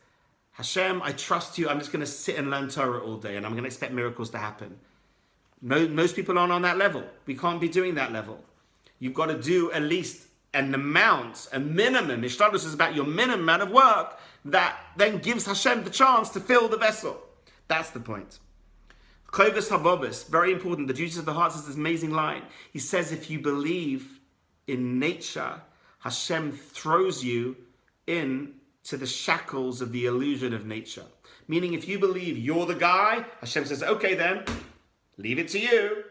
Hashem, I trust you, I'm just going to sit and learn Torah all day and I'm going to expect miracles to happen. Most people aren't on that level. We can't be doing that level. You've got to do at least an amount, a minimum. Ishtadlus is about your minimum amount of work that then gives Hashem the chance to fill the vessel. That's the point. Kovas Habobis, very important. The duties of the heart says this amazing line. He says, if you believe in nature, Hashem throws you into the shackles of the illusion of nature. Meaning, if you believe you're the guy, Hashem says, okay then, leave it to you.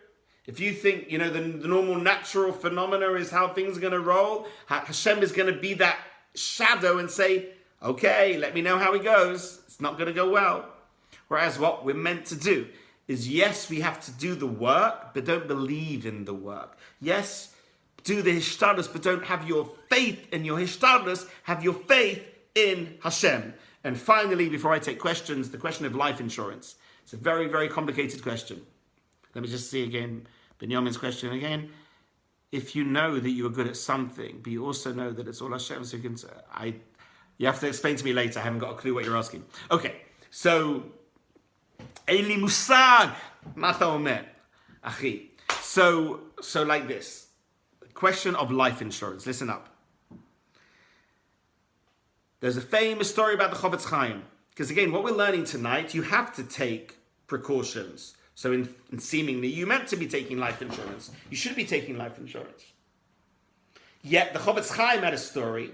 If you think, the normal natural phenomena is how things are going to roll, Hashem is going to be that shadow and say, okay, let me know how it goes. It's not going to go well. Whereas what we're meant to do is, yes, we have to do the work, but don't believe in the work. Yes, do the hishtadlus, but don't have your faith in your hishtadlus, have your faith in Hashem. And finally, before I take questions, the question of life insurance. It's a very, very complicated question. Let me just see again, Binyamin's question again. If you know that you are good at something, but you also know that it's all Hashem, so you have to explain to me later. I haven't got a clue what you're asking. Okay, so Eli Musag, Mata Omer, Achi. So like this. Question of life insurance. Listen up. There's a famous story about the Chofetz Chaim. Because again, what we're learning tonight, you have to take precautions. So in seemingly, you meant to be taking life insurance. You should be taking life insurance. Yet the Chofetz Chaim had a story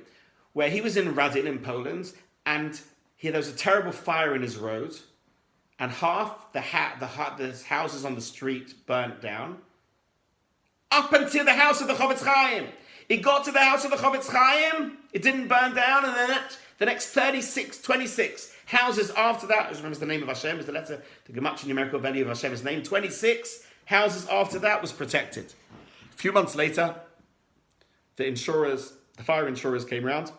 where he was in Radin in Poland, and there was a terrible fire in his road, and half the houses on the street burnt down, up until the house of the Chofetz Chaim. It got to the house of the Chofetz Chaim, it didn't burn down, and then the next 26 houses after that, I remember the name of Hashem, is the letter, the gematria numerical value of Hashem's name, 26 houses after that was protected. A few months later, the fire insurers came round,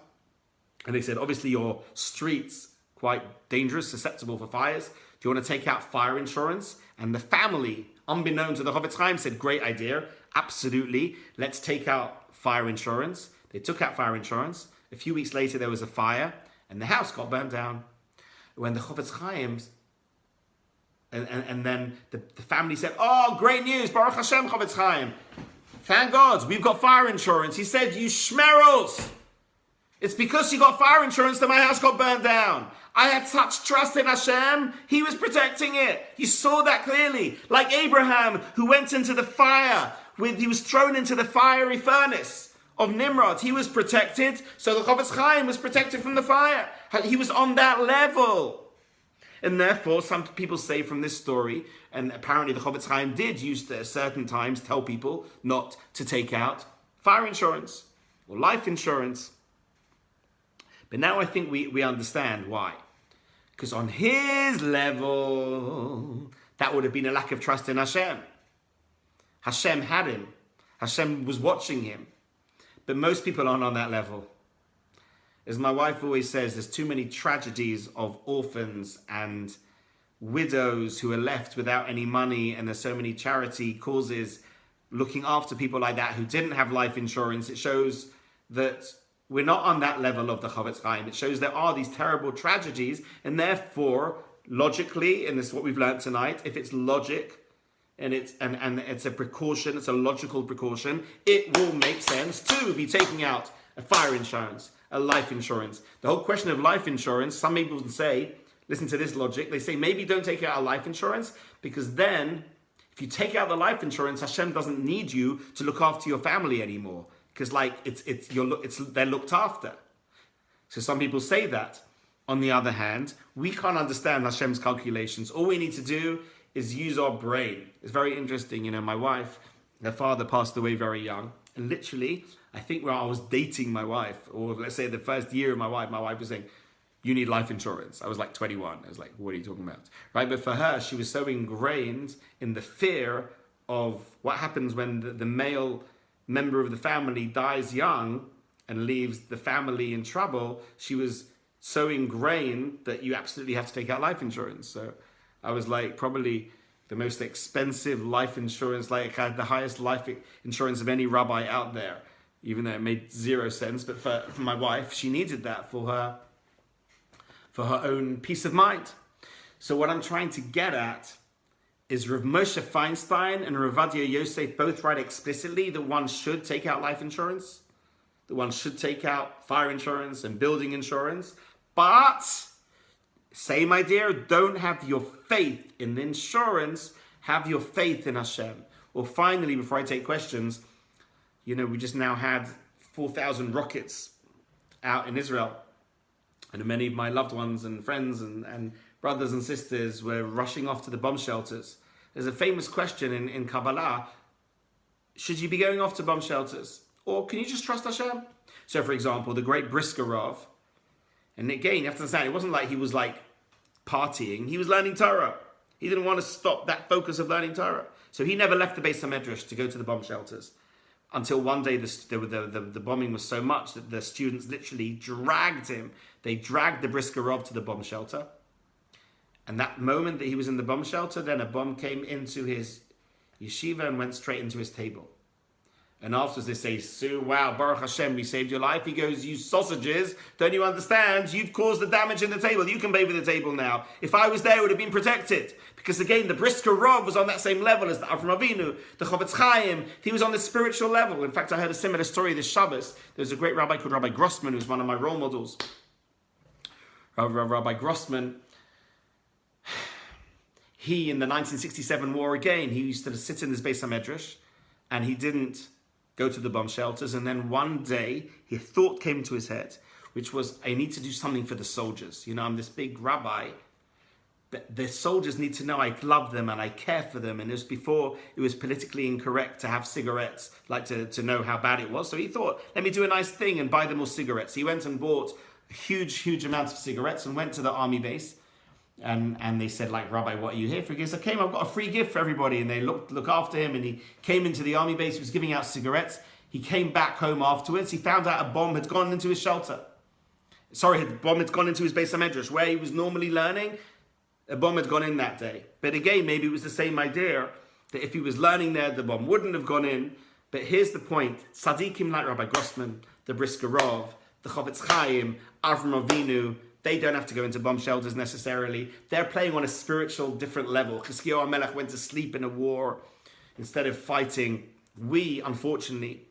and they said, obviously your street's quite dangerous, susceptible for fires. Do you want to take out fire insurance? And the family, unbeknown to the Chofetz Chaim, said, great idea, absolutely, let's take out fire insurance. They took out fire insurance. A few weeks later, there was a fire, and the house got burnt down. When the Chofetz Chaim, and then the family said, oh, great news, Baruch Hashem, Chofetz Chaim. Thank God, we've got fire insurance. He said, you schmerels, it's because you got fire insurance that my house got burned down. I had such trust in Hashem, He was protecting it. You saw that clearly. Like Abraham, who went into the fire, he was thrown into the fiery furnace of Nimrod. He was protected, so the Chofetz Chaim was protected from the fire. He was on that level. And therefore, some people say from this story, and apparently the Chofetz Chaim did use to at certain times tell people not to take out fire insurance or life insurance. But now I think we understand why. Because on his level, that would have been a lack of trust in Hashem. Hashem had him. Hashem was watching him. But most people aren't on that level. As my wife always says, there's too many tragedies of orphans and widows who are left without any money, and there's so many charity causes looking after people like that who didn't have life insurance. It shows that we're not on that level of the Chavetz Chaim. It shows there are these terrible tragedies, and therefore, logically, and this is what we've learned tonight, if it's logic, and it's a precaution, it's a logical precaution, it will make sense to be taking out a fire insurance, a life insurance. The whole question of life insurance, some people would say, listen to this logic, they say maybe don't take out a life insurance, because then if you take out the life insurance, Hashem doesn't need you to look after your family anymore, because they're looked after. So some people say that. On the other hand, we can't understand Hashem's calculations. All we need to do is use our brain. It's very interesting. My wife, her father passed away very young, and literally, I think when I was dating my wife, or let's say the first year of my wife was saying, you need life insurance. I was like 21. I was like, what are you talking about? Right? But for her, she was so ingrained in the fear of what happens when the male member of the family dies young and leaves the family in trouble. She was so ingrained that you absolutely have to take out life insurance. So I was like probably the most expensive life insurance, like I had the highest life insurance of any rabbi out there, even though it made zero sense. But for my wife, she needed that for her own peace of mind. So what I'm trying to get at is Rav Moshe Feinstein and Rav Ovadia Yosef both write explicitly that one should take out life insurance, that one should take out fire insurance and building insurance, but same idea, don't have your faith in the insurance, have your faith in Hashem. Well, finally, before I take questions, we just now had 4,000 rockets out in Israel. And many of my loved ones and friends and brothers and sisters were rushing off to the bomb shelters. There's a famous question in Kabbalah, should you be going off to bomb shelters? Or can you just trust Hashem? So, for example, the great Briskerov, and again, you have to understand, it wasn't like he was like partying, he was learning Torah. He didn't want to stop that focus of learning Torah. So he never left the Beis HaMedrash to go to the bomb shelters. Until one day the bombing was so much that the students literally dragged him. They dragged the Briskerov to the bomb shelter. And that moment that he was in the bomb shelter, then a bomb came into his yeshiva and went straight into his table. And afterwards they say, "So wow, Baruch Hashem, we saved your life." He goes, "You sausages, don't you understand? You've caused the damage in the table. You can bathe with the table now. If I was there, it would have been protected." Because again, the Brisker Rov was on that same level as the Avram Avinu, the Chavetz Chaim. He was on the spiritual level. In fact, I heard a similar story this Shabbos. There was a great rabbi called Rabbi Grossman, who was one of my role models. Rabbi Grossman, he, in the 1967 war again, he used to sit in his Beis HaMedrash, and he didn't go to the bomb shelters. And then one day, a thought came to his head, which was, I need to do something for the soldiers. I'm this big rabbi, but the soldiers need to know I love them and I care for them. And it was before it was politically incorrect to have cigarettes, like to know how bad it was. So he thought, let me do a nice thing and buy them all cigarettes. He went and bought huge amounts of cigarettes and went to the army base. And they said, like, "Rabbi, what are you here for?" He goes, "I've got a free gift for everybody." And they look after him, and he came into the army base. He was giving out cigarettes. He came back home afterwards. He found out a bomb had gone into his shelter. A bomb had gone into his Beis HaMedrash, where he was normally learning. A bomb had gone in that day. But again, maybe it was the same idea, that if he was learning there, the bomb wouldn't have gone in. But here's the point. Tzaddikim like Rabbi Grossman, the Brisker Rov, the Chavetz Chaim, Avram Avinu, they don't have to go into bomb shelters necessarily. They're playing on a spiritual different level. Chizkiyahu HaMelech went to sleep in a war instead of fighting. We, unfortunately,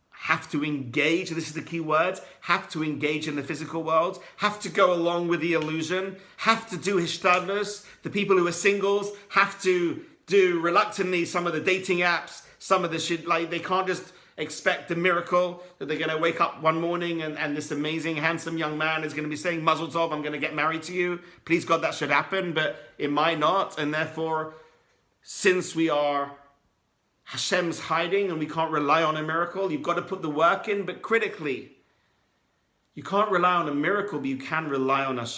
have to engage, this is the key word, have to engage in the physical world, have to go along with the illusion, have to do hishtadlus. The people who are singles have to do reluctantly some of the dating apps, some of the shit, like they can't just expect a miracle that they're going to wake up one morning and this amazing, handsome young man is going to be saying, "Mazel tov, I'm going to get married to you." Please God, that should happen, but it might not. And therefore, since we are Hashem's hiding and we can't rely on a miracle, you've got to put the work in, but critically, you can't rely on a miracle, but you can rely on Hashem.